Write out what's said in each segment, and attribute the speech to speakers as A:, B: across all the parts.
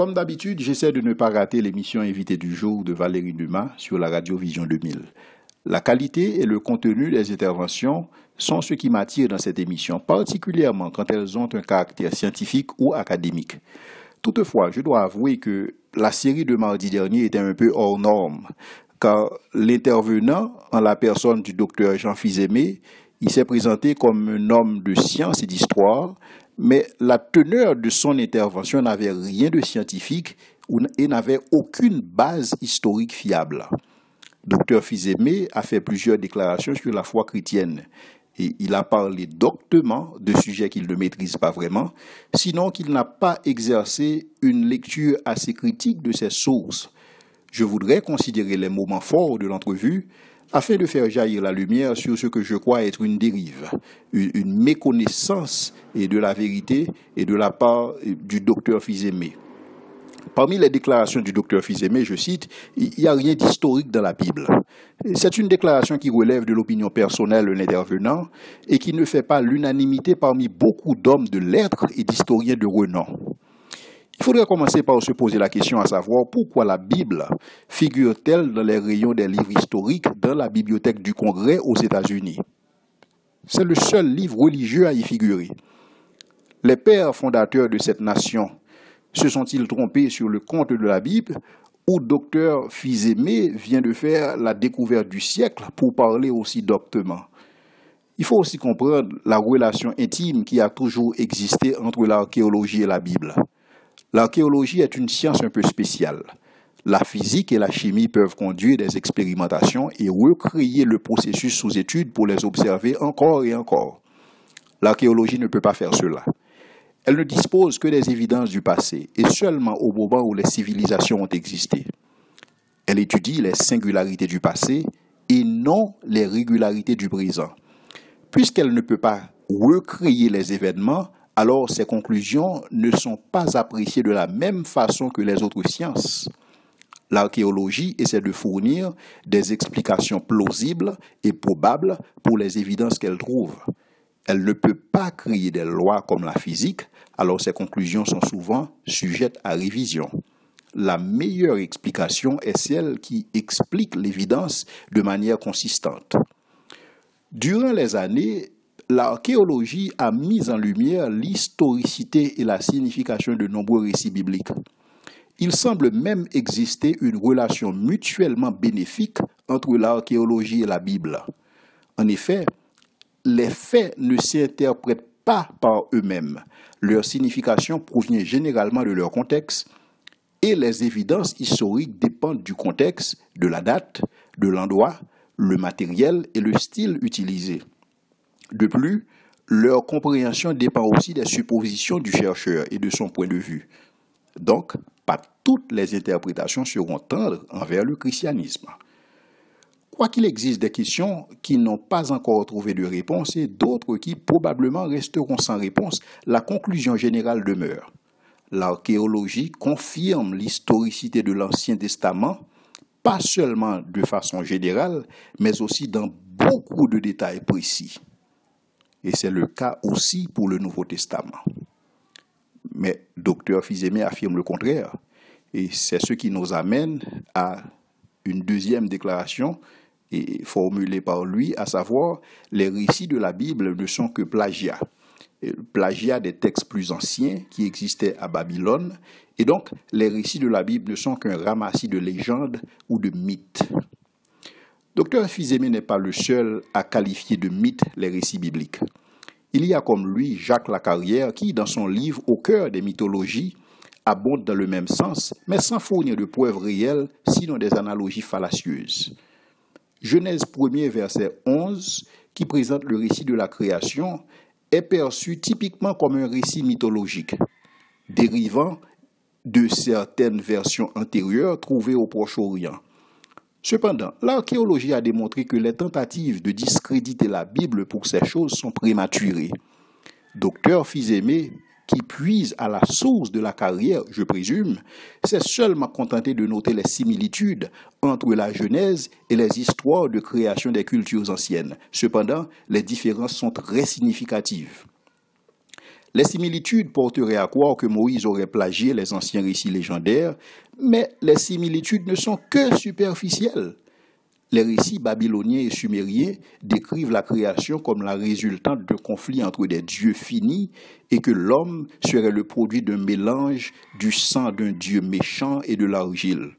A: Comme d'habitude, j'essaie de ne pas rater l'émission Invité du jour de Valérie Dumas sur la radio Vision 2000. La qualité et le contenu des interventions sont ce qui m'attire dans cette émission, particulièrement quand elles ont un caractère scientifique ou académique. Toutefois, je dois avouer que la série de mardi dernier était un peu hors norme, car l'intervenant, en la personne du docteur Jean Fils-Aimé, il s'est présenté comme un homme de science et d'histoire, mais la teneur de son intervention n'avait rien de scientifique et n'avait aucune base historique fiable. Docteur Fils-Aimé a fait plusieurs déclarations sur la foi chrétienne et il a parlé doctement de sujets qu'il ne maîtrise pas vraiment, sinon qu'il n'a pas exercé une lecture assez critique de ses sources. Je voudrais considérer les moments forts de l'entrevue afin de faire jaillir la lumière sur ce que je crois être une dérive, une méconnaissance de la vérité et de la part du docteur Fils-Aimé. Parmi les déclarations du docteur Fils-Aimé, je cite, « Il n'y a rien d'historique dans la Bible ». C'est une déclaration qui relève de l'opinion personnelle de l'intervenant et qui ne fait pas l'unanimité parmi beaucoup d'hommes de lettres et d'historiens de renom. Il faudrait commencer par se poser la question à savoir pourquoi la Bible figure-t-elle dans les rayons des livres historiques dans la bibliothèque du Congrès aux États-Unis. C'est le seul livre religieux à y figurer. Les pères fondateurs de cette nation se sont-ils trompés sur le compte de la Bible ou docteur Fils-Aimé vient de faire la découverte du siècle pour parler aussi doctement? Il faut aussi comprendre la relation intime qui a toujours existé entre l'archéologie et la Bible. L'archéologie est une science un peu spéciale. La physique et la chimie peuvent conduire des expérimentations et recréer le processus sous étude pour les observer encore et encore. L'archéologie ne peut pas faire cela. Elle ne dispose que des évidences du passé et seulement au moment où les civilisations ont existé. Elle étudie les singularités du passé et non les régularités du présent. Puisqu'elle ne peut pas recréer les événements, alors ces conclusions ne sont pas appréciées de la même façon que les autres sciences. L'archéologie essaie de fournir des explications plausibles et probables pour les évidences qu'elle trouve. Elle ne peut pas créer des lois comme la physique, alors ces conclusions sont souvent sujettes à révision. La meilleure explication est celle qui explique l'évidence de manière consistante. Durant les années, l'archéologie a mis en lumière l'historicité et la signification de nombreux récits bibliques. Il semble même exister une relation mutuellement bénéfique entre l'archéologie et la Bible. En effet, les faits ne s'interprètent pas par eux-mêmes. Leur signification provient généralement de leur contexte et les évidences historiques dépendent du contexte, de la date, de l'endroit, le matériel et le style utilisé. De plus, leur compréhension dépend aussi des suppositions du chercheur et de son point de vue. Donc, pas toutes les interprétations seront tendres envers le christianisme. Quoiqu'il existe des questions qui n'ont pas encore trouvé de réponse et d'autres qui probablement resteront sans réponse, la conclusion générale demeure. L'archéologie confirme l'historicité de l'Ancien Testament, pas seulement de façon générale, mais aussi dans beaucoup de détails précis. Et c'est le cas aussi pour le Nouveau Testament. Mais docteur Fils-Aimé affirme le contraire. Et c'est ce qui nous amène à une deuxième déclaration formulée par lui, à savoir les récits de la Bible ne sont que plagiat. Plagiat des textes plus anciens qui existaient à Babylone. Et donc, les récits de la Bible ne sont qu'un ramassis de légendes ou de mythes. Docteur Fils-Aimé n'est pas le seul à qualifier de mythes les récits bibliques. Il y a comme lui Jacques Lacarrière qui, dans son livre Au cœur des mythologies, abonde dans le même sens, mais sans fournir de preuves réelles, sinon des analogies fallacieuses. Genèse 1er, verset 11, qui présente le récit de la création, est perçu typiquement comme un récit mythologique, dérivant de certaines versions antérieures trouvées au Proche-Orient. Cependant, l'archéologie a démontré que les tentatives de discréditer la Bible pour ces choses sont prématurées. Docteur Fils-Aimé, qui puise à la source de la carrière, je présume, s'est seulement contenté de noter les similitudes entre la Genèse et les histoires de création des cultures anciennes. Cependant, les différences sont très significatives. Les similitudes porteraient à croire que Moïse aurait plagié les anciens récits légendaires, mais les similitudes ne sont que superficielles. Les récits babyloniens et sumériens décrivent la création comme la résultante de conflits entre des dieux finis et que l'homme serait le produit d'un mélange du sang d'un dieu méchant et de l'argile.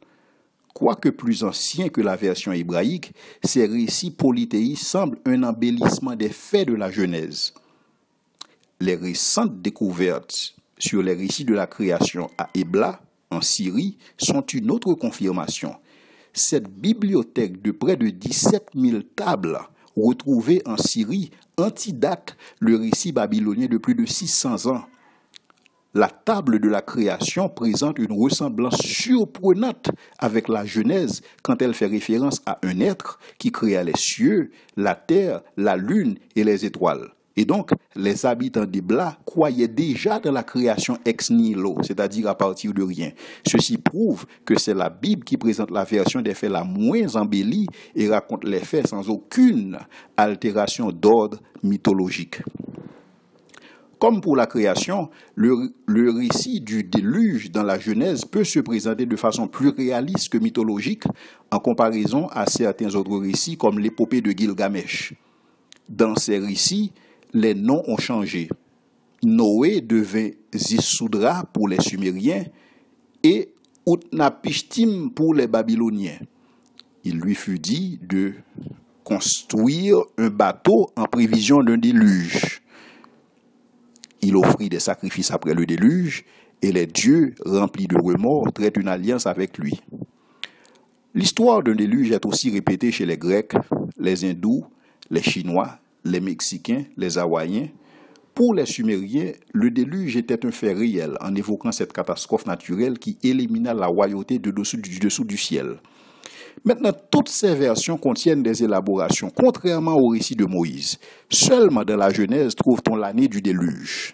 A: Quoique plus anciens que la version hébraïque, ces récits polythéistes semblent un embellissement des faits de la Genèse. Les récentes découvertes sur les récits de la création à Ebla, en Syrie, sont une autre confirmation. Cette bibliothèque de près de 17 000 tables retrouvées en Syrie antidate le récit babylonien de plus de 600 ans. La table de la création présente une ressemblance surprenante avec la Genèse quand elle fait référence à un être qui créa les cieux, la terre, la lune et les étoiles. Et donc, les habitants d'Ebla croyaient déjà dans la création ex nihilo, c'est-à-dire à partir de rien. Ceci prouve que c'est la Bible qui présente la version des faits la moins embellie et raconte les faits sans aucune altération d'ordre mythologique. Comme pour la création, le récit du déluge dans la Genèse peut se présenter de façon plus réaliste que mythologique en comparaison à certains autres récits comme l'épopée de Gilgamesh. Dans ces récits, les noms ont changé. Noé devint Zisoudra pour les Sumériens et Utnapishtim pour les Babyloniens. Il lui fut dit de construire un bateau en prévision d'un déluge. Il offrit des sacrifices après le déluge et les dieux, remplis de remords, traitent une alliance avec lui. L'histoire d'un déluge est aussi répétée chez les Grecs, les Hindous, les Chinois, les Mexicains, les Hawaïens. Pour les Sumériens, le déluge était un fait réel en évoquant cette catastrophe naturelle qui élimina la royauté du dessous du ciel. Maintenant, toutes ces versions contiennent des élaborations, contrairement au récit de Moïse. Seulement dans la Genèse trouve-t-on l'année du déluge,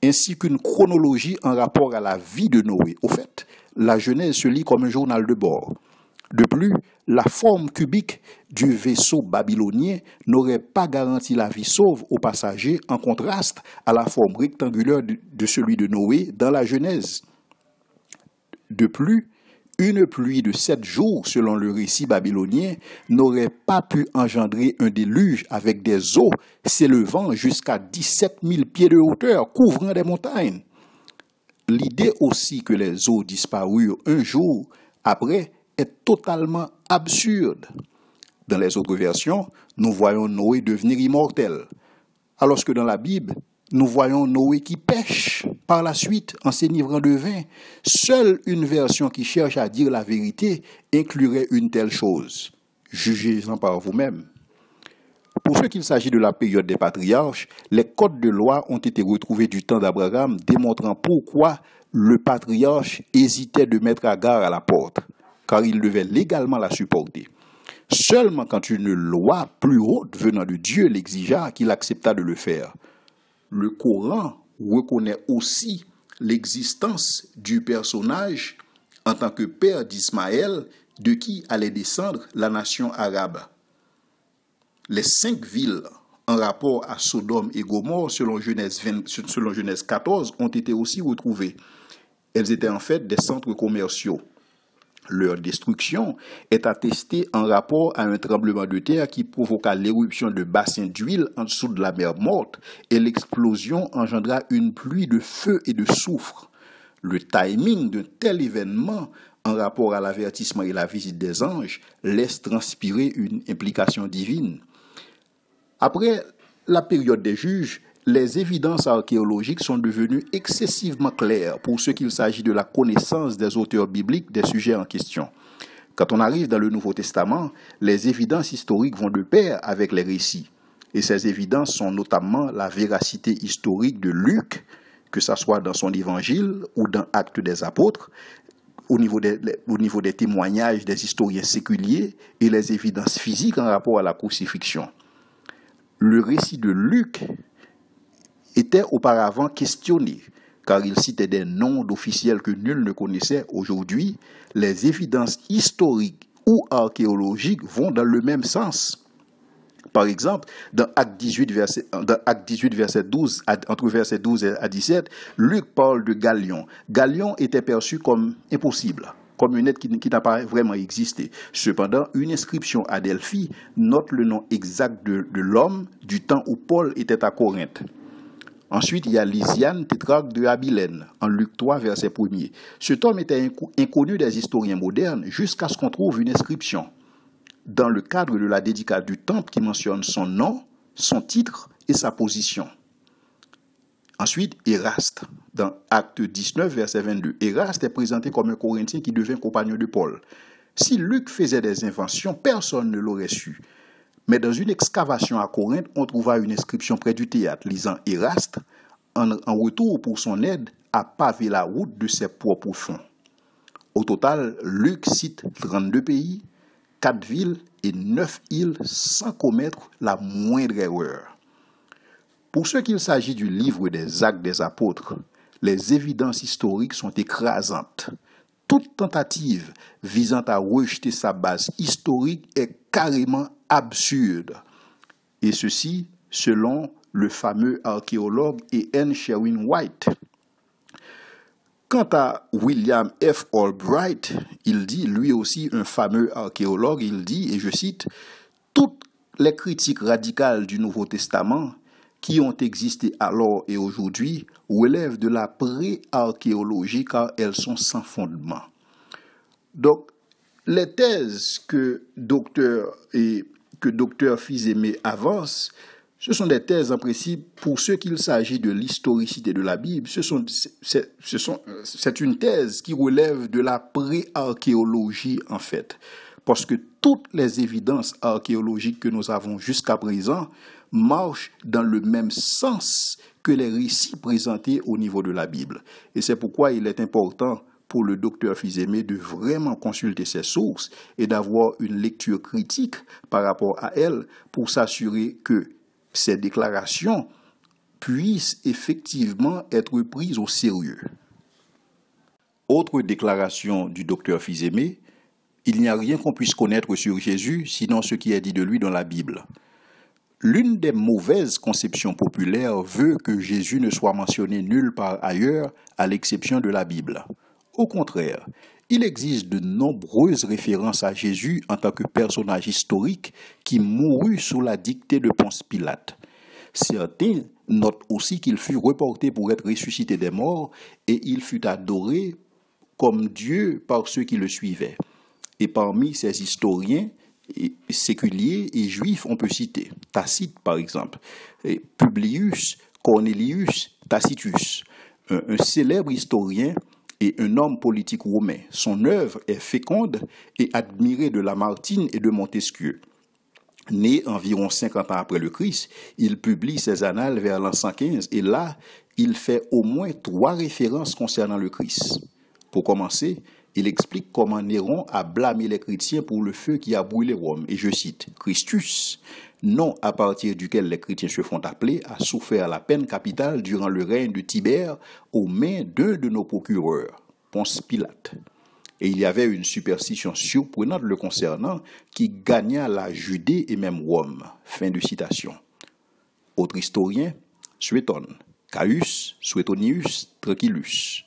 A: ainsi qu'une chronologie en rapport à la vie de Noé. Au fait, la Genèse se lit comme un journal de bord. De plus, la forme cubique du vaisseau babylonien n'aurait pas garanti la vie sauve aux passagers en contraste à la forme rectangulaire de celui de Noé dans la Genèse. De plus, une pluie de 7 jours, selon le récit babylonien, n'aurait pas pu engendrer un déluge avec des eaux s'élevant jusqu'à 17 000 pieds de hauteur, couvrant des montagnes. L'idée aussi que les eaux disparurent un jour après est totalement absurde. Dans les autres versions, nous voyons Noé devenir immortel, alors que dans la Bible, nous voyons Noé qui pêche par la suite en s'enivrant de vin. Seule une version qui cherche à dire la vérité inclurait une telle chose. Jugez-en par vous-même. Pour ce qu'il s'agit de la période des patriarches, les codes de loi ont été retrouvés du temps d'Abraham, démontrant pourquoi le patriarche hésitait de mettre Agar à la porte, car il devait légalement la supporter. Seulement quand une loi plus haute venant de Dieu l'exigea, qu'il accepta de le faire. Le Coran reconnaît aussi l'existence du personnage en tant que père d'Ismaël, de qui allait descendre la nation arabe. Les 5 villes en rapport à Sodome et Gomorrhe, selon Genèse 14, ont été aussi retrouvées. Elles étaient en fait des centres commerciaux. Leur destruction est attestée en rapport à un tremblement de terre qui provoqua l'éruption de bassins d'huile en dessous de la mer Morte et l'explosion engendra une pluie de feu et de soufre. Le timing d'un tel événement en rapport à l'avertissement et la visite des anges laisse transpirer une implication divine. Après la période des juges, les évidences archéologiques sont devenues excessivement claires pour ce qu'il s'agit de la connaissance des auteurs bibliques des sujets en question. Quand on arrive dans le Nouveau Testament, les évidences historiques vont de pair avec les récits. Et ces évidences sont notamment la véracité historique de Luc, que ce soit dans son évangile ou dans Actes des Apôtres, au niveau des témoignages des historiens séculiers et les évidences physiques en rapport à la crucifixion. Le récit de Luc était auparavant questionné, car il citait des noms d'officiels que nul ne connaissait. Aujourd'hui, les évidences historiques ou archéologiques vont dans le même sens. Par exemple, dans Acte 18, verset 12, entre verset 12 à 17, Luc parle de Galion. Galion était perçu comme impossible, comme une être qui n'a pas vraiment existé. Cependant, une inscription à Delphi note le nom exact de l'homme du temps où Paul était à Corinthe. Ensuite, il y a Lysiane, tétrarque de Abilène, en Luc 3, verset 1er. Cet homme était inconnu des historiens modernes jusqu'à ce qu'on trouve une inscription dans le cadre de la dédicace du temple qui mentionne son nom, son titre et sa position. Ensuite, Éraste, dans Acte 19, verset 22. Éraste est présenté comme un Corinthien qui devint compagnon de Paul. Si Luc faisait des inventions, personne ne l'aurait su. Mais dans une excavation à Corinthe, on trouva une inscription près du théâtre lisant Éraste, en retour pour son aide, à paver la route de ses propres fonds. Au total, Luc cite 32 pays, 4 villes et 9 îles sans commettre la moindre erreur. Pour ce qu'il s'agit du livre des Actes des Apôtres, les évidences historiques sont écrasantes. Toute tentative visant à rejeter sa base historique est carrément absurde. Et ceci selon le fameux archéologue E.N. Sherwin White. Quant à William F. Albright, il dit, lui aussi un fameux archéologue, il dit, et je cite, « Toutes les critiques radicales du Nouveau Testament qui ont existé alors et aujourd'hui relèvent de la pré-archéologie car elles sont sans fondement. » Donc, les thèses que Dr Fils-Aimé avance, ce sont des thèses en principe pour ce qu'il s'agit de l'historicité de la Bible. C'est une thèse qui relève de la pré-archéologie en fait. Parce que toutes les évidences archéologiques que nous avons jusqu'à présent marchent dans le même sens que les récits présentés au niveau de la Bible. Et c'est pourquoi il est important pour le docteur Fils-Aimé de vraiment consulter ses sources et d'avoir une lecture critique par rapport à elles pour s'assurer que ces déclarations puissent effectivement être prises au sérieux. Autre déclaration du docteur Fils-Aimé, il n'y a rien qu'on puisse connaître sur Jésus sinon ce qui est dit de lui dans la Bible. L'une des mauvaises conceptions populaires veut que Jésus ne soit mentionné nulle part ailleurs à l'exception de la Bible. Au contraire, il existe de nombreuses références à Jésus en tant que personnage historique qui mourut sous la dictée de Ponce Pilate. Certains notent aussi qu'il fut reporté pour être ressuscité des morts et il fut adoré comme Dieu par ceux qui le suivaient. Et parmi ces historiens séculiers et juifs, on peut citer Tacite par exemple, et Publius Cornelius Tacitus, un célèbre historien et un homme politique romain. Son œuvre est féconde et admirée de Lamartine et de Montesquieu. Né environ 50 ans après le Christ, il publie ses annales vers l'an 115 et là, il fait au moins 3 références concernant le Christ. Pour commencer, il explique comment Néron a blâmé les chrétiens pour le feu qui a brûlé Rome. Et je cite, « Christus, nom à partir duquel les chrétiens se font appeler, a souffert la peine capitale durant le règne de Tibère aux mains d'un de nos procureurs, Ponce Pilate. » Et il y avait une superstition surprenante le concernant qui gagna la Judée et même Rome. Fin de citation. Autre historien, Suétone, Caius Suetonius Tranquillus.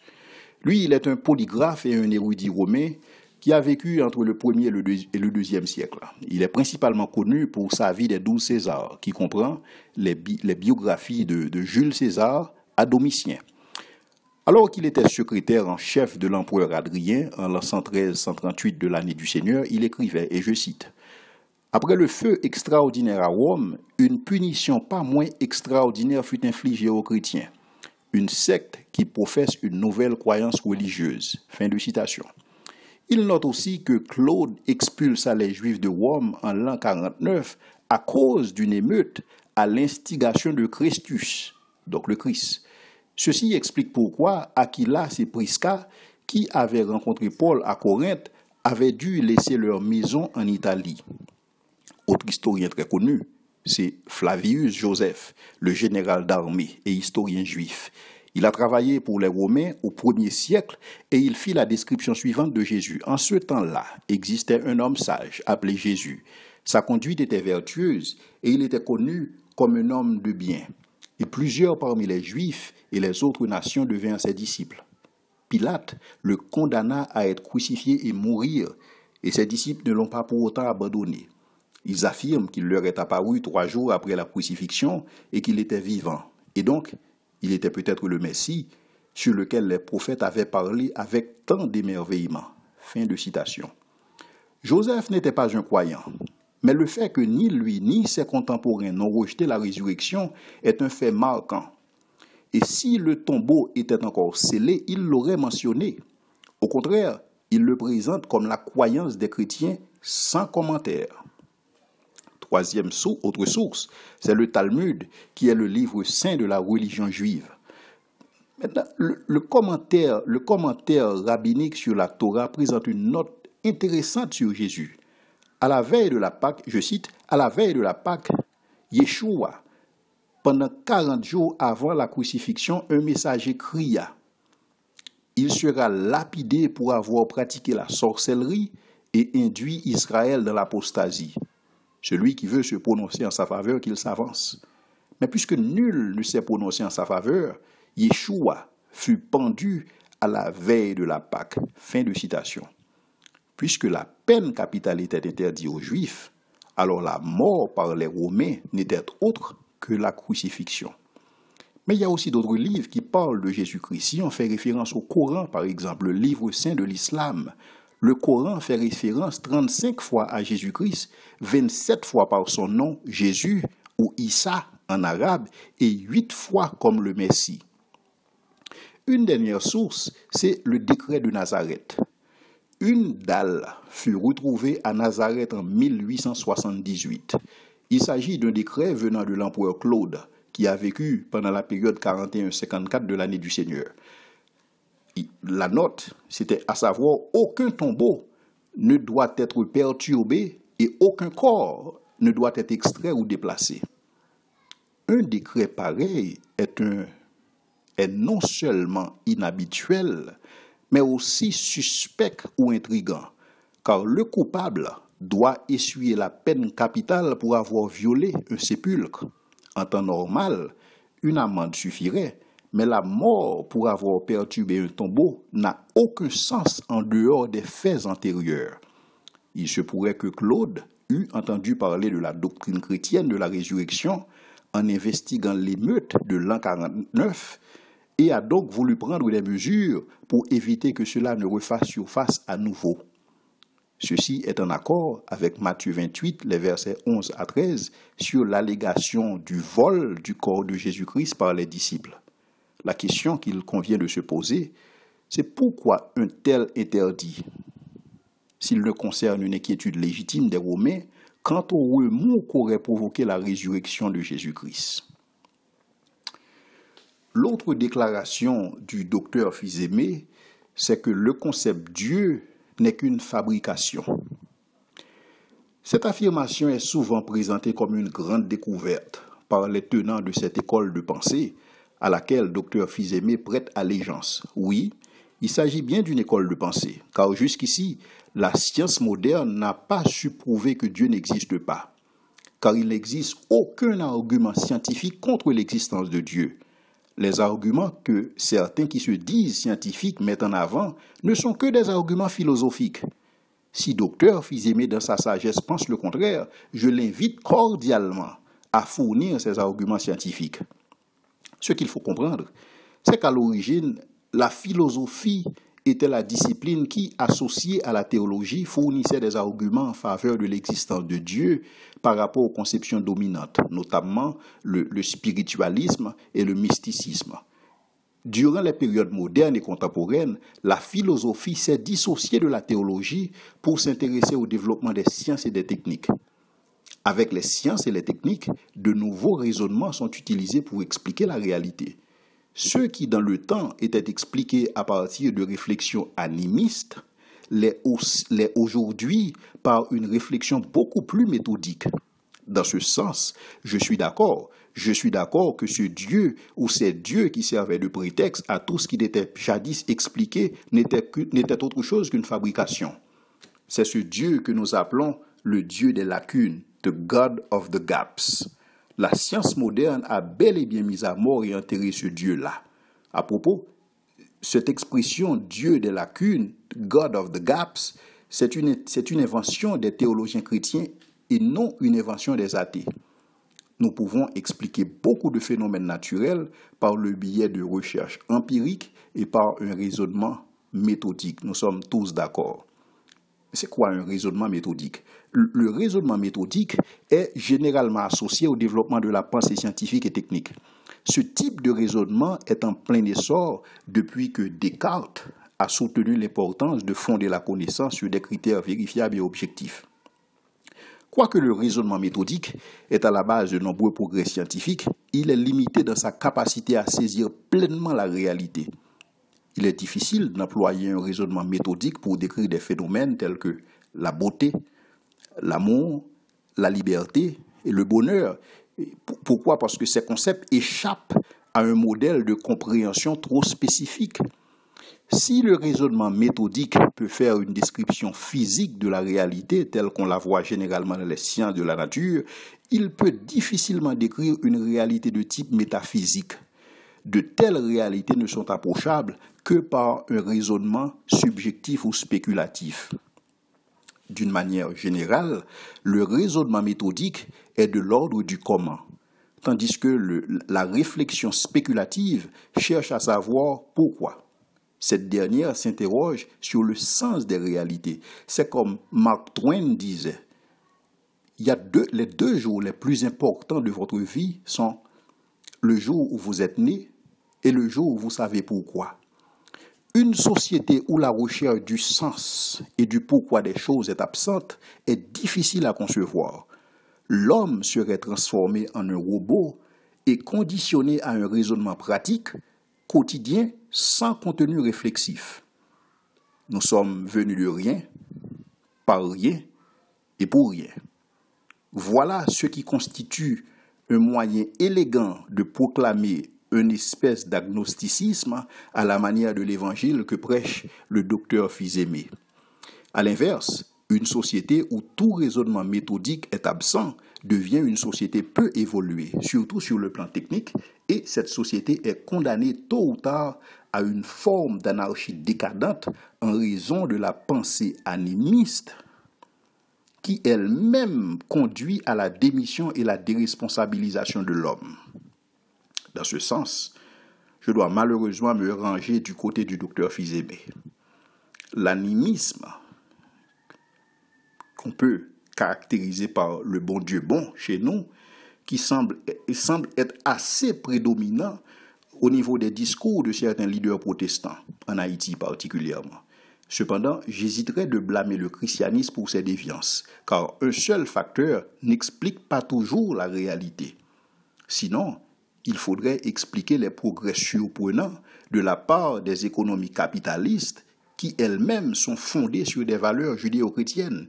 A: Lui, il est un polygraphe et un érudit romain qui a vécu entre le 1er et le 2e siècle. Il est principalement connu pour sa vie des 12 Césars, qui comprend les biographies de Jules César à Domitien. Alors qu'il était secrétaire en chef de l'empereur Adrien en l'an 113-138 de l'année du Seigneur, il écrivait, et je cite, « Après le feu extraordinaire à Rome, une punition pas moins extraordinaire fut infligée aux chrétiens. Une secte qui professe une nouvelle croyance religieuse. » Fin de citation. Il note aussi que Claude expulsa les Juifs de Rome en l'an 49 à cause d'une émeute à l'instigation de Christus, donc le Christ. Ceci explique pourquoi Aquilas et Prisca, qui avaient rencontré Paul à Corinthe, avaient dû laisser leur maison en Italie. Autre historien très connu, c'est Flavius Joseph, le général d'armée et historien juif. Il a travaillé pour les Romains au 1er siècle et il fit la description suivante de Jésus. En ce temps-là, existait un homme sage appelé Jésus. Sa conduite était vertueuse et il était connu comme un homme de bien. Et plusieurs parmi les Juifs et les autres nations devinrent ses disciples. Pilate le condamna à être crucifié et mourir, et ses disciples ne l'ont pas pour autant abandonné. Ils affirment qu'il leur est apparu 3 jours après la crucifixion et qu'il était vivant. Et donc, il était peut-être le Messie sur lequel les prophètes avaient parlé avec tant d'émerveillement. Fin de citation. Joseph n'était pas un croyant, mais le fait que ni lui ni ses contemporains n'ont rejeté la résurrection est un fait marquant. Et si le tombeau était encore scellé, il l'aurait mentionné. Au contraire, il le présente comme la croyance des chrétiens sans commentaire. Troisième autre source, c'est le Talmud, qui est le livre saint de la religion juive. Maintenant, le commentaire rabbinique sur la Torah présente une note intéressante sur Jésus. À la veille de la Pâque, je cite, « À la veille de la Pâque, Yeshua, pendant 40 jours avant la crucifixion, un messager cria. Il sera lapidé pour avoir pratiqué la sorcellerie et induit Israël dans l'apostasie. Celui qui veut se prononcer en sa faveur, qu'il s'avance. Mais puisque nul ne s'est prononcé en sa faveur, Yeshua fut pendu à la veille de la Pâque. » Fin de citation. Puisque la peine capitale était interdite aux Juifs, alors la mort par les Romains n'était autre que la crucifixion. Mais il y a aussi d'autres livres qui parlent de Jésus-Christ. Si on fait référence au Coran, par exemple, le livre saint de l'islam, le Coran fait référence 35 fois à Jésus-Christ, 27 fois par son nom, Jésus ou Issa en arabe, et 8 fois comme le Messie. Une dernière source, c'est le décret de Nazareth. Une dalle fut retrouvée à Nazareth en 1878. Il s'agit d'un décret venant de l'empereur Claude, qui a vécu pendant la période 41-54 de l'année du Seigneur. La note, c'était à savoir, aucun tombeau ne doit être perturbé et aucun corps ne doit être extrait ou déplacé. Un décret pareil est non seulement inhabituel, mais aussi suspect ou intrigant, car le coupable doit essuyer la peine capitale pour avoir violé un sépulcre. En temps normal, une amende suffirait, mais la mort pour avoir perturbé un tombeau n'a aucun sens en dehors des faits antérieurs. Il se pourrait que Claude eût entendu parler de la doctrine chrétienne de la résurrection en investiguant l'émeute de l'an 49 et a donc voulu prendre des mesures pour éviter que cela ne refasse surface à nouveau. Ceci est en accord avec Matthieu 28, les versets 11 à 13, sur l'allégation du vol du corps de Jésus-Christ par les disciples. La question qu'il convient de se poser, c'est pourquoi un tel interdit, s'il ne concerne une inquiétude légitime des Romains, quant au remous qu'aurait provoqué la résurrection de Jésus-Christ. L'autre déclaration du docteur Fils-Aimé, c'est que le concept Dieu n'est qu'une fabrication. Cette affirmation est souvent présentée comme une grande découverte par les tenants de cette école de pensée à laquelle Dr Fils-Aimé prête allégeance. Oui, il s'agit bien d'une école de pensée, car jusqu'ici, la science moderne n'a pas su prouver que Dieu n'existe pas, car il n'existe aucun argument scientifique contre l'existence de Dieu. Les arguments que certains qui se disent scientifiques mettent en avant ne sont que des arguments philosophiques. Si Dr Fils-Aimé, dans sa sagesse, pense le contraire, je l'invite cordialement à fournir ces arguments scientifiques. Ce qu'il faut comprendre, c'est qu'à l'origine, la philosophie était la discipline qui, associée à la théologie, fournissait des arguments en faveur de l'existence de Dieu par rapport aux conceptions dominantes, notamment le spiritualisme et le mysticisme. Durant les périodes modernes et contemporaines, la philosophie s'est dissociée de la théologie pour s'intéresser au développement des sciences et des techniques. Avec les sciences et les techniques, de nouveaux raisonnements sont utilisés pour expliquer la réalité. Ceux qui, dans le temps, étaient expliqués à partir de réflexions animistes, l'est aujourd'hui par une réflexion beaucoup plus méthodique. Dans ce sens, je suis d'accord que ce Dieu ou ces dieux qui servaient de prétexte à tout ce qui était jadis expliqué n'était autre chose qu'une fabrication. C'est ce Dieu que nous appelons le Dieu des lacunes, the God of the gaps. La science moderne a bel et bien mis à mort et enterré ce Dieu-là. À propos, cette expression Dieu des lacunes, God of the gaps, c'est une invention des théologiens chrétiens et non une invention des athées. Nous pouvons expliquer beaucoup de phénomènes naturels par le biais de recherches empiriques et par un raisonnement méthodique. Nous sommes tous d'accord. C'est quoi un raisonnement méthodique? Le raisonnement méthodique est généralement associé au développement de la pensée scientifique et technique. Ce type de raisonnement est en plein essor depuis que Descartes a soutenu l'importance de fonder la connaissance sur des critères vérifiables et objectifs. Quoique le raisonnement méthodique est à la base de nombreux progrès scientifiques, il est limité dans sa capacité à saisir pleinement la réalité. Il est difficile d'employer un raisonnement méthodique pour décrire des phénomènes tels que la beauté, l'amour, la liberté et le bonheur. Pourquoi? Parce que ces concepts échappent à un modèle de compréhension trop spécifique. Si le raisonnement méthodique peut faire une description physique de la réalité telle qu'on la voit généralement dans les sciences de la nature, il peut difficilement décrire une réalité de type métaphysique. De telles réalités ne sont approchables que par un raisonnement subjectif ou spéculatif. D'une manière générale, le raisonnement méthodique est de l'ordre du comment, tandis que la réflexion spéculative cherche à savoir pourquoi. Cette dernière s'interroge sur le sens des réalités. C'est comme Mark Twain disait, les deux jours les plus importants de votre vie sont le jour où vous êtes né et le jour où vous savez pourquoi. Une société où la recherche du sens et du pourquoi des choses est absente est difficile à concevoir. L'homme serait transformé en un robot et conditionné à un raisonnement pratique, quotidien, sans contenu réflexif. Nous sommes venus de rien, par rien et pour rien. Voilà ce qui constitue un moyen élégant de proclamer une espèce d'agnosticisme à la manière de l'évangile que prêche le docteur Fils-Aimé. À l'inverse, une société où tout raisonnement méthodique est absent devient une société peu évoluée, surtout sur le plan technique, et cette société est condamnée tôt ou tard à une forme d'anarchie décadente en raison de la pensée animiste qui elle-même conduit à la démission et la déresponsabilisation de l'homme. Dans ce sens, je dois malheureusement me ranger du côté du docteur Fils-Aimé. L'animisme, qu'on peut caractériser par le bon Dieu bon chez nous, qui semble être assez prédominant au niveau des discours de certains leaders protestants, en Haïti particulièrement. Cependant, j'hésiterais de blâmer le christianisme pour ses déviances, car un seul facteur n'explique pas toujours la réalité. Sinon, il faudrait expliquer les progrès surprenants de la part des économies capitalistes qui elles-mêmes sont fondées sur des valeurs judéo-chrétiennes.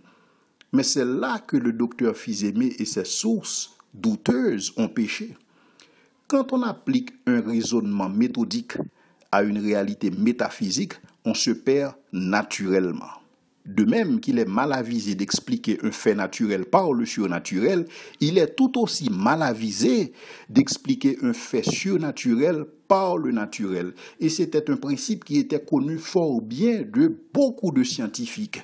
A: Mais c'est là que le docteur Fils-Aimé et ses sources douteuses ont péché. Quand on applique un raisonnement méthodique à une réalité métaphysique, on se perd naturellement. De même qu'il est mal avisé d'expliquer un fait naturel par le surnaturel, il est tout aussi mal avisé d'expliquer un fait surnaturel par le naturel. Et c'était un principe qui était connu fort bien de beaucoup de scientifiques.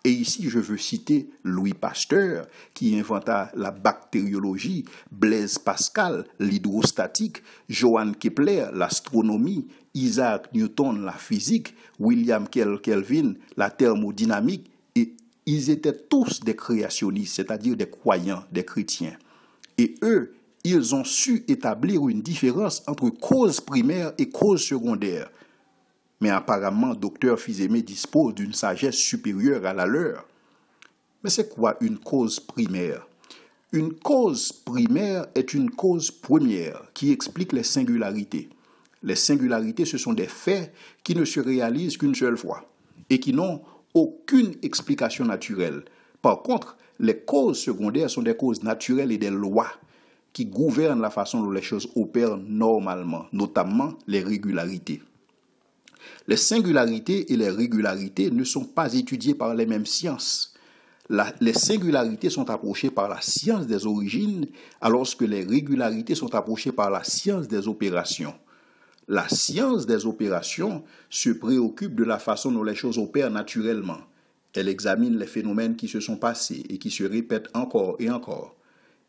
A: Et ici, je veux citer Louis Pasteur, qui inventa la bactériologie, Blaise Pascal, l'hydrostatique, Johann Kepler, l'astronomie, Isaac Newton, la physique, William Kelvin, la thermodynamique, et ils étaient tous des créationnistes, c'est-à-dire des croyants, des chrétiens. Et eux, ils ont su établir une différence entre cause primaire et cause secondaire. Mais apparemment, docteur Fils-Aimé dispose d'une sagesse supérieure à la leur. Mais c'est quoi une cause primaire? Une cause primaire est une cause première qui explique les singularités. Les singularités, ce sont des faits qui ne se réalisent qu'une seule fois et qui n'ont aucune explication naturelle. Par contre, les causes secondaires sont des causes naturelles et des lois qui gouvernent la façon dont les choses opèrent normalement, notamment les régularités. Les singularités et les régularités ne sont pas étudiées par les mêmes sciences. Les singularités sont approchées par la science des origines, alors que les régularités sont approchées par la science des opérations. La science des opérations se préoccupe de la façon dont les choses opèrent naturellement. Elle examine les phénomènes qui se sont passés et qui se répètent encore et encore.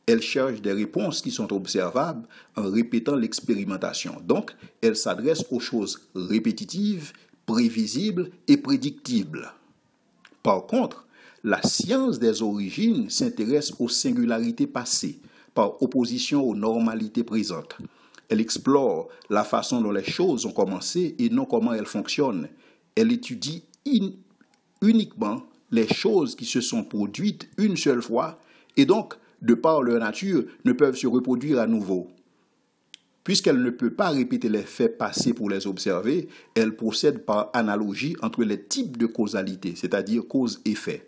A: Elle cherche des réponses qui sont observables en répétant l'expérimentation. Donc, elle s'adresse aux choses répétitives, prévisibles et prédictibles. Par contre, la science des origines s'intéresse aux singularités passées, par opposition aux normalités présentes. Elle explore la façon dont les choses ont commencé et non comment elles fonctionnent. Elle étudie uniquement les choses qui se sont produites une seule fois et donc, de par leur nature, ne peuvent se reproduire à nouveau. Puisqu'elle ne peut pas répéter les faits passés pour les observer, elle procède par analogie entre les types de causalité, c'est-à-dire cause-effet,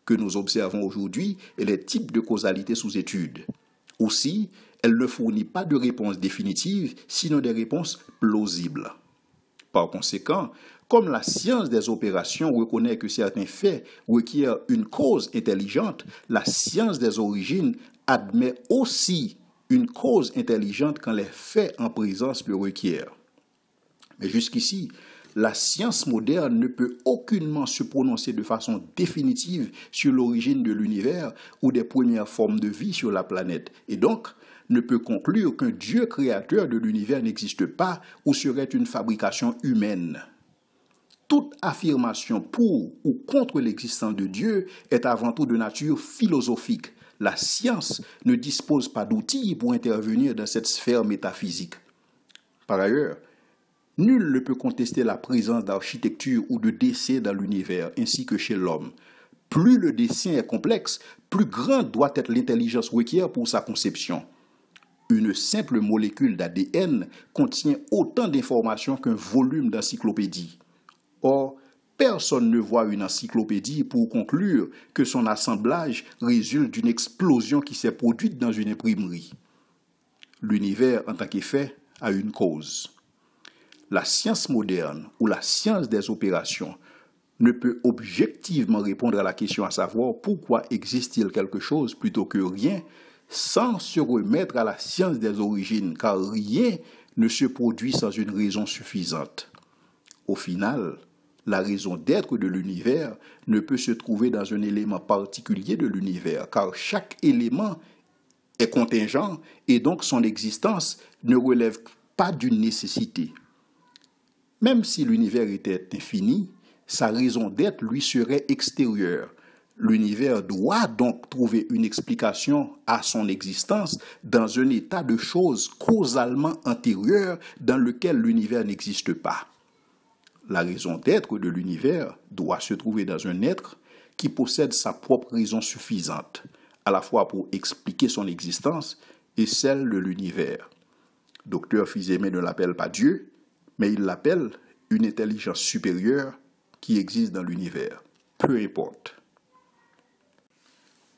A: que nous observons aujourd'hui et les types de causalité sous étude. Aussi, elle ne fournit pas de réponse définitive, sinon des réponses plausibles. Par conséquent, comme la science des opérations reconnaît que certains faits requièrent une cause intelligente, la science des origines admet aussi une cause intelligente quand les faits en présence le requièrent. Mais jusqu'ici, la science moderne ne peut aucunement se prononcer de façon définitive sur l'origine de l'univers ou des premières formes de vie sur la planète, et donc ne peut conclure qu'un Dieu créateur de l'univers n'existe pas ou serait une fabrication humaine. Toute affirmation pour ou contre l'existence de Dieu est avant tout de nature philosophique. La science ne dispose pas d'outils pour intervenir dans cette sphère métaphysique. Par ailleurs, nul ne peut contester la présence d'architecture ou de dessin dans l'univers, ainsi que chez l'homme. Plus le dessin est complexe, plus grande doit être l'intelligence requise pour sa conception. Une simple molécule d'ADN contient autant d'informations qu'un volume d'encyclopédie. Or, personne ne voit une encyclopédie pour conclure que son assemblage résulte d'une explosion qui s'est produite dans une imprimerie. L'univers, en tant qu'effet, a une cause. La science moderne ou la science des opérations ne peut objectivement répondre à la question à savoir pourquoi existe-t-il quelque chose plutôt que rien, sans se remettre à la science des origines, car rien ne se produit sans une raison suffisante. Au final, la raison d'être de l'univers ne peut se trouver dans un élément particulier de l'univers, car chaque élément est contingent et donc son existence ne relève pas d'une nécessité. Même si l'univers était infini, sa raison d'être lui serait extérieure. L'univers doit donc trouver une explication à son existence dans un état de choses causalement antérieur dans lequel l'univers n'existe pas. La raison d'être de l'univers doit se trouver dans un être qui possède sa propre raison suffisante, à la fois pour expliquer son existence et celle de l'univers. Dr Fils-Aimé ne l'appelle pas Dieu, mais il l'appelle une intelligence supérieure qui existe dans l'univers. Peu importe.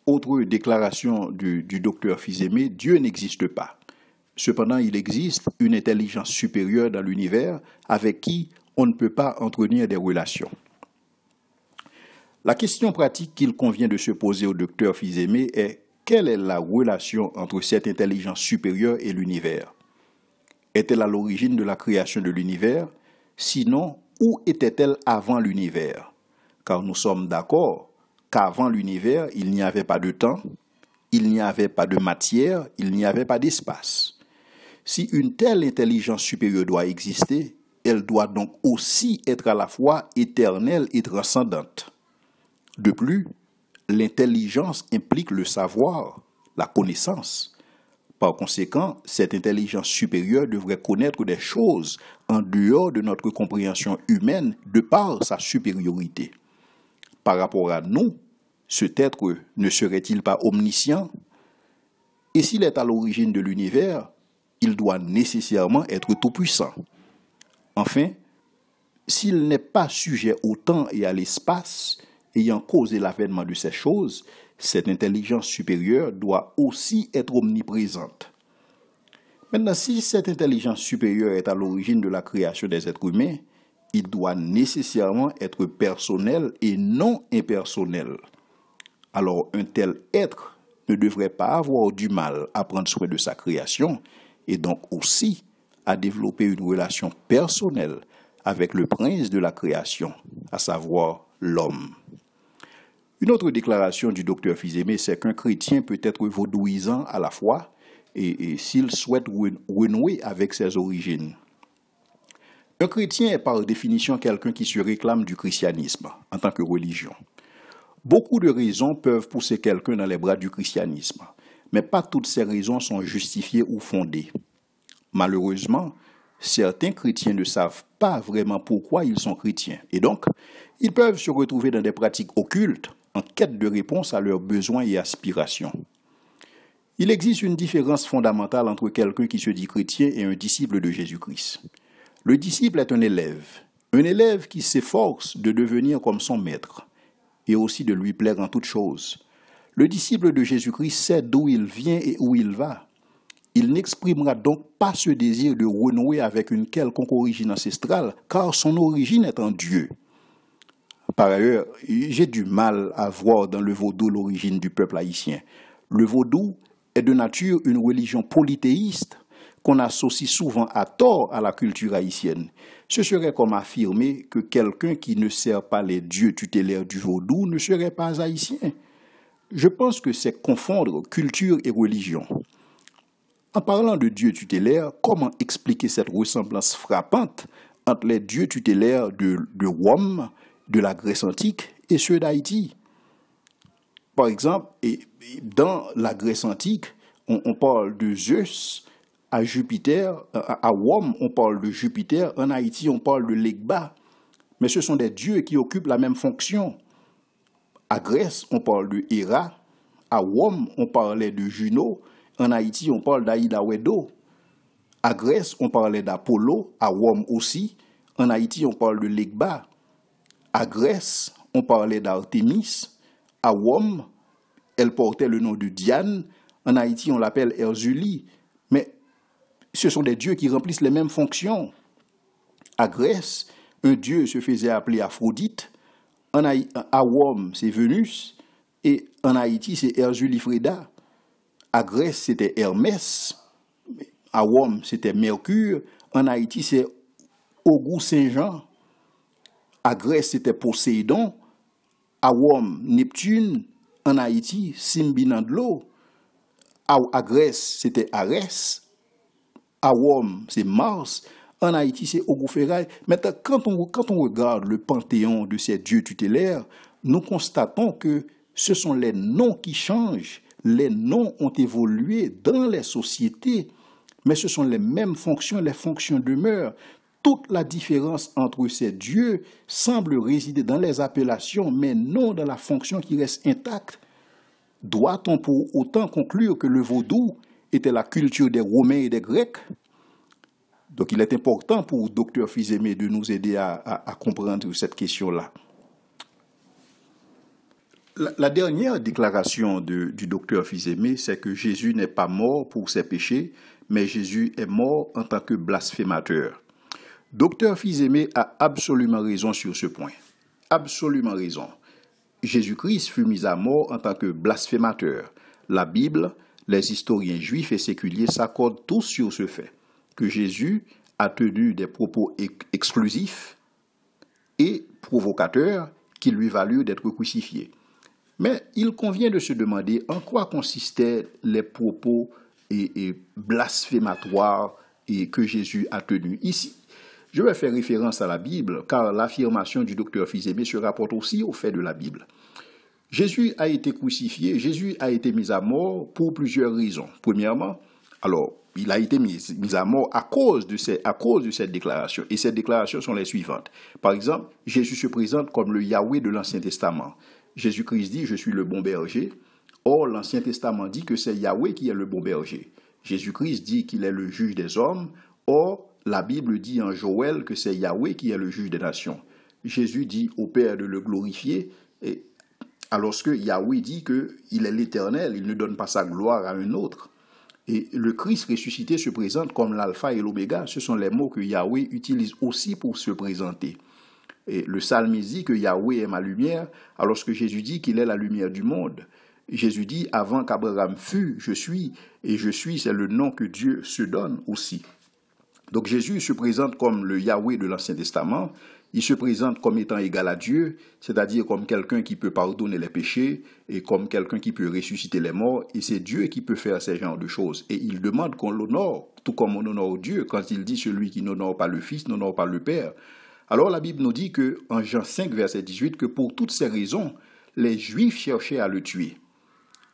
A: Autre déclaration du docteur Fils-Aimé, Dieu n'existe pas. Cependant, il existe une intelligence supérieure dans l'univers avec qui on ne peut pas entretenir des relations. La question pratique qu'il convient de se poser au docteur Fils-Aimé est quelle est la relation entre cette intelligence supérieure et l'univers? Est-elle à l'origine de la création de l'univers? Sinon, où était-elle avant l'univers? Car nous sommes d'accord qu'avant l'univers, il n'y avait pas de temps, il n'y avait pas de matière, il n'y avait pas d'espace. Si une telle intelligence supérieure doit exister, elle doit donc aussi être à la fois éternelle et transcendante. De plus, l'intelligence implique le savoir, la connaissance. Par conséquent, cette intelligence supérieure devrait connaître des choses en dehors de notre compréhension humaine de par sa supériorité. Par rapport à nous, cet être ne serait-il pas omniscient? Et s'il est à l'origine de l'univers, il doit nécessairement être tout-puissant. Enfin, s'il n'est pas sujet au temps et à l'espace, ayant causé l'avènement de ces choses, cette intelligence supérieure doit aussi être omniprésente. Maintenant, si cette intelligence supérieure est à l'origine de la création des êtres humains, il doit nécessairement être personnel et non impersonnel. Alors un tel être ne devrait pas avoir du mal à prendre soin de sa création et donc aussi à développer une relation personnelle avec le prince de la création, à savoir l'homme. Une autre déclaration du docteur Fils-Aimé, c'est qu'un chrétien peut être vaudouisant à la fois et s'il souhaite renouer avec ses origines. Un chrétien est par définition quelqu'un qui se réclame du christianisme en tant que religion. Beaucoup de raisons peuvent pousser quelqu'un dans les bras du christianisme, mais pas toutes ces raisons sont justifiées ou fondées. Malheureusement, certains chrétiens ne savent pas vraiment pourquoi ils sont chrétiens, et donc, ils peuvent se retrouver dans des pratiques occultes en quête de réponse à leurs besoins et aspirations. Il existe une différence fondamentale entre quelqu'un qui se dit chrétien et un disciple de Jésus-Christ. Le disciple est un élève qui s'efforce de devenir comme son maître et aussi de lui plaire en toutes choses. Le disciple de Jésus-Christ sait d'où il vient et où il va. Il n'exprimera donc pas ce désir de renouer avec une quelconque origine ancestrale, car son origine est en Dieu. Par ailleurs, j'ai du mal à voir dans le vaudou l'origine du peuple haïtien. Le vaudou est de nature une religion polythéiste qu'on associe souvent à tort à la culture haïtienne. Ce serait comme affirmer que quelqu'un qui ne sert pas les dieux tutélaires du vaudou ne serait pas haïtien. Je pense que c'est confondre culture et religion. En parlant de dieux tutélaires, comment expliquer cette ressemblance frappante entre les dieux tutélaires de Rome, de la Grèce antique et ceux d'Haïti? Par exemple, dans la Grèce antique, on parle de Zeus. À Jupiter, à Rome, on parle de Jupiter. En Haïti, on parle de Legba. Mais ce sont des dieux qui occupent la même fonction. À Grèce, on parle de Héra. À Rome, on parlait de Juno. En Haïti, on parle d'Aïda Wedo. À Grèce, on parlait d'Apollo. À Rome aussi. En Haïti, on parle de Legba. À Grèce, on parlait d'Artémis. À Rome, elle portait le nom de Diane. En Haïti, on l'appelle Erzulie. Mais ce sont des dieux qui remplissent les mêmes fonctions. À Grèce, un dieu se faisait appeler Aphrodite. À Rome, c'est Vénus. Et en Haïti, c'est Erzulifreda. À Grèce, c'était Hermès. À Rome, c'était Mercure. En Haïti, c'est Auguste Saint-Jean. À Grèce, c'était Poséidon. À Rome, Neptune. En Haïti, Simbinandlo. À Grèce, c'était Arès. À Rome, c'est Mars. En Haïti, c'est Ogouferrail. Maintenant, quand on regarde le panthéon de ces dieux tutélaires, nous constatons que ce sont les noms qui changent. Les noms ont évolué dans les sociétés, mais ce sont les mêmes fonctions, les fonctions demeurent. Toute la différence entre ces dieux semble résider dans les appellations, mais non dans la fonction qui reste intacte. Doit-on pour autant conclure que le vaudou était la culture des Romains et des Grecs? Donc il est important pour Dr Fils-Aimé de nous aider à comprendre cette question-là. La dernière déclaration du docteur Fils-Aimé, c'est que Jésus n'est pas mort pour ses péchés, mais Jésus est mort en tant que blasphémateur. Docteur Fils-Aimé a absolument raison sur ce point. Absolument raison. Jésus-Christ fut mis à mort en tant que blasphémateur. La Bible, les historiens juifs et séculiers s'accordent tous sur ce fait, que Jésus a tenu des propos exclusifs et provocateurs qui lui valurent d'être crucifié. Mais il convient de se demander en quoi consistaient les propos blasphématoires que Jésus a tenus. Ici, je vais faire référence à la Bible, car l'affirmation du docteur Fils-Aimé se rapporte aussi au fait de la Bible. Jésus a été crucifié, Jésus a été mis à mort pour plusieurs raisons. Premièrement, alors, il a été mis à mort à cause de cette déclaration. Et ces déclarations sont les suivantes. Par exemple, Jésus se présente comme le Yahweh de l'Ancien Testament. Jésus-Christ dit « Je suis le bon berger ». Or, l'Ancien Testament dit que c'est Yahweh qui est le bon berger. Jésus-Christ dit qu'il est le juge des hommes. Or, la Bible dit en Joël que c'est Yahweh qui est le juge des nations. Jésus dit au Père de le glorifier, alors que Yahweh dit qu'il est l'Éternel, il ne donne pas sa gloire à un autre. Et le Christ ressuscité se présente comme l'alpha et l'oméga. Ce sont les mots que Yahweh utilise aussi pour se présenter. Et le psalmiste dit que Yahweh est ma lumière, alors que Jésus dit qu'il est la lumière du monde. Jésus dit, avant qu'Abraham fût, je suis, et je suis, c'est le nom que Dieu se donne aussi. Donc Jésus se présente comme le Yahweh de l'Ancien Testament, il se présente comme étant égal à Dieu, c'est-à-dire comme quelqu'un qui peut pardonner les péchés et comme quelqu'un qui peut ressusciter les morts, et c'est Dieu qui peut faire ce genre de choses. Et il demande qu'on l'honore, tout comme on honore Dieu, quand il dit celui qui n'honore pas le Fils n'honore pas le Père. Alors la Bible nous dit que, en Jean 5, verset 18, que pour toutes ces raisons, les Juifs cherchaient à le tuer.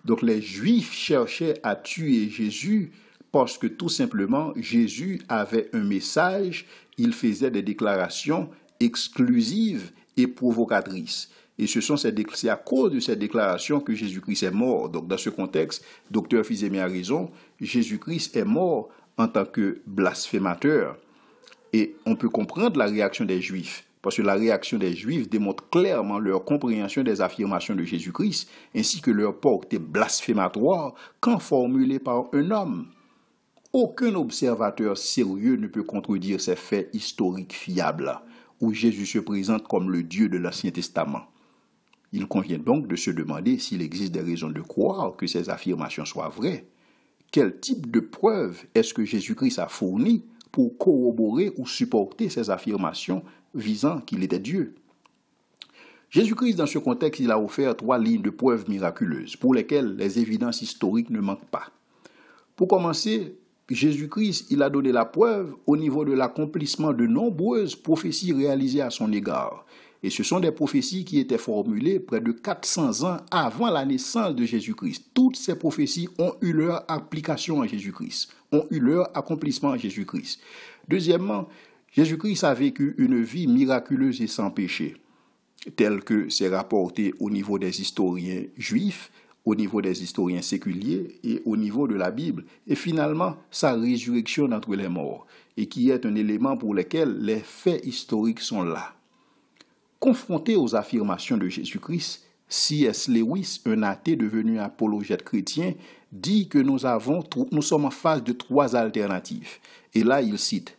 A: Donc les Juifs cherchaient à tuer Jésus parce que tout simplement, Jésus avait un message, il faisait des déclarations exclusives et provocatrices. Et c'est à cause de ces déclarations que Jésus-Christ est mort. Donc dans ce contexte, Dr Fils-Aimé a raison, Jésus-Christ est mort en tant que blasphémateur. Et on peut comprendre la réaction des Juifs, parce que la réaction des Juifs démontre clairement leur compréhension des affirmations de Jésus-Christ, ainsi que leur portée blasphématoire quand formulée par un homme. Aucun observateur sérieux ne peut contredire ces faits historiques fiables, où Jésus se présente comme le Dieu de l'Ancien Testament. Il convient donc de se demander s'il existe des raisons de croire que ces affirmations soient vraies. Quel type de preuves est-ce que Jésus-Christ a fourni pour corroborer ou supporter ces affirmations visant qu'il était Dieu? Jésus-Christ, dans ce contexte, il a offert 3 lignes de preuves miraculeuses pour lesquelles les évidences historiques ne manquent pas. Pour commencer, Jésus-Christ, il a donné la preuve au niveau de l'accomplissement de nombreuses prophéties réalisées à son égard. Et ce sont des prophéties qui étaient formulées près de 400 ans avant la naissance de Jésus-Christ. Toutes ces prophéties ont eu leur application à Jésus-Christ, ont eu leur accomplissement à Jésus-Christ. Deuxièmement, Jésus-Christ a vécu une vie miraculeuse et sans péché, tel que c'est rapporté au niveau des historiens juifs, au niveau des historiens séculiers et au niveau de la Bible. Et finalement, sa résurrection d'entre les morts, et qui est un élément pour lequel les faits historiques sont là. Confronté aux affirmations de Jésus-Christ, C.S. Lewis, un athée devenu apologète chrétien, dit que nous sommes en face de 3 alternatives. Et là, il cite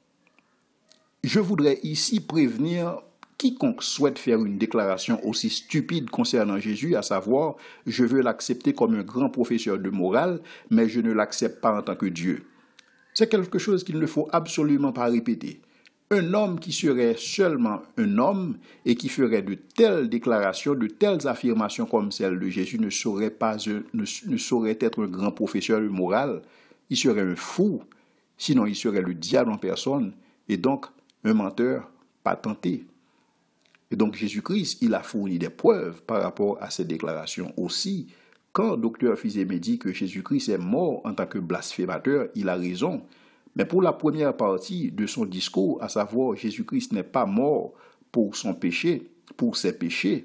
A: « Je voudrais ici prévenir quiconque souhaite faire une déclaration aussi stupide concernant Jésus, à savoir « Je veux l'accepter comme un grand professeur de morale, mais je ne l'accepte pas en tant que Dieu ». C'est quelque chose qu'il ne faut absolument pas répéter. Un homme qui serait seulement un homme et qui ferait de telles déclarations, de telles affirmations comme celles de Jésus ne saurait être un grand professeur de morale. Il serait un fou, sinon il serait le diable en personne, et donc un menteur patenté. Et donc Jésus-Christ, il a fourni des preuves par rapport à ces déclarations aussi. Quand Dr Fils-Aimé dit que Jésus-Christ est mort en tant que blasphémateur, il a raison. Mais pour la première partie de son discours, à savoir Jésus-Christ n'est pas mort pour son péché, pour ses péchés.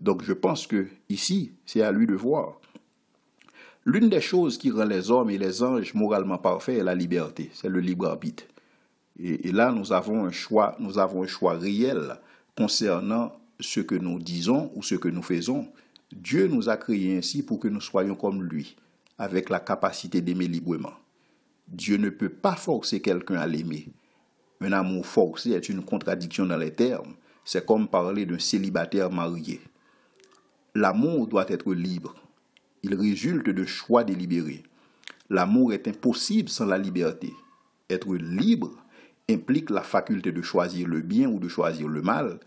A: Donc je pense que ici, c'est à lui de voir. L'une des choses qui rend les hommes et les anges moralement parfaits est la liberté, c'est le libre arbitre. Et là, nous avons un choix réel concernant ce que nous disons ou ce que nous faisons. Dieu nous a créés ainsi pour que nous soyons comme lui, avec la capacité d'aimer librement. Dieu ne peut pas forcer quelqu'un à l'aimer. Un amour forcé est une contradiction dans les termes. C'est comme parler d'un célibataire marié. L'amour doit être libre. Il résulte de choix délibérés. L'amour est impossible sans la liberté. Être libre implique la faculté de choisir le bien ou de choisir le mal,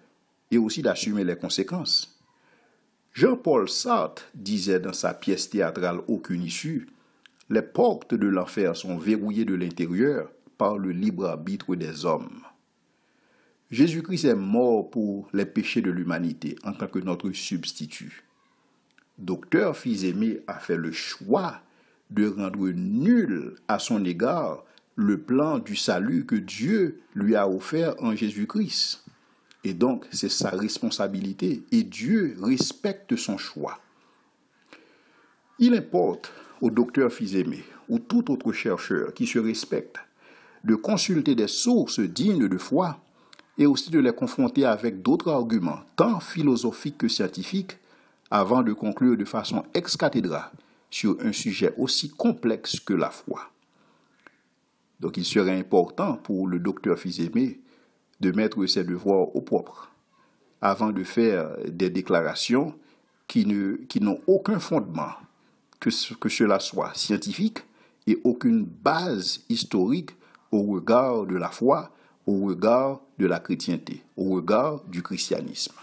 A: et aussi d'assumer les conséquences. Jean-Paul Sartre disait dans sa pièce théâtrale Aucune issue, « Les portes de l'enfer sont verrouillées de l'intérieur par le libre arbitre des hommes. » Jésus-Christ est mort pour les péchés de l'humanité en tant que notre substitut. Dr Fils-Aimé a fait le choix de rendre nul à son égard le plan du salut que Dieu lui a offert en Jésus-Christ. Et donc, c'est sa responsabilité et Dieu respecte son choix. Il importe au docteur Fils-Aimé ou tout autre chercheur qui se respecte de consulter des sources dignes de foi et aussi de les confronter avec d'autres arguments, tant philosophiques que scientifiques, avant de conclure de façon ex cathedra sur un sujet aussi complexe que la foi. Donc il serait important pour le docteur Fils-Aimé de mettre ses devoirs au propre avant de faire des déclarations qui n'ont aucun fondement, que cela soit scientifique et aucune base historique au regard de la foi, au regard de la chrétienté, au regard du christianisme.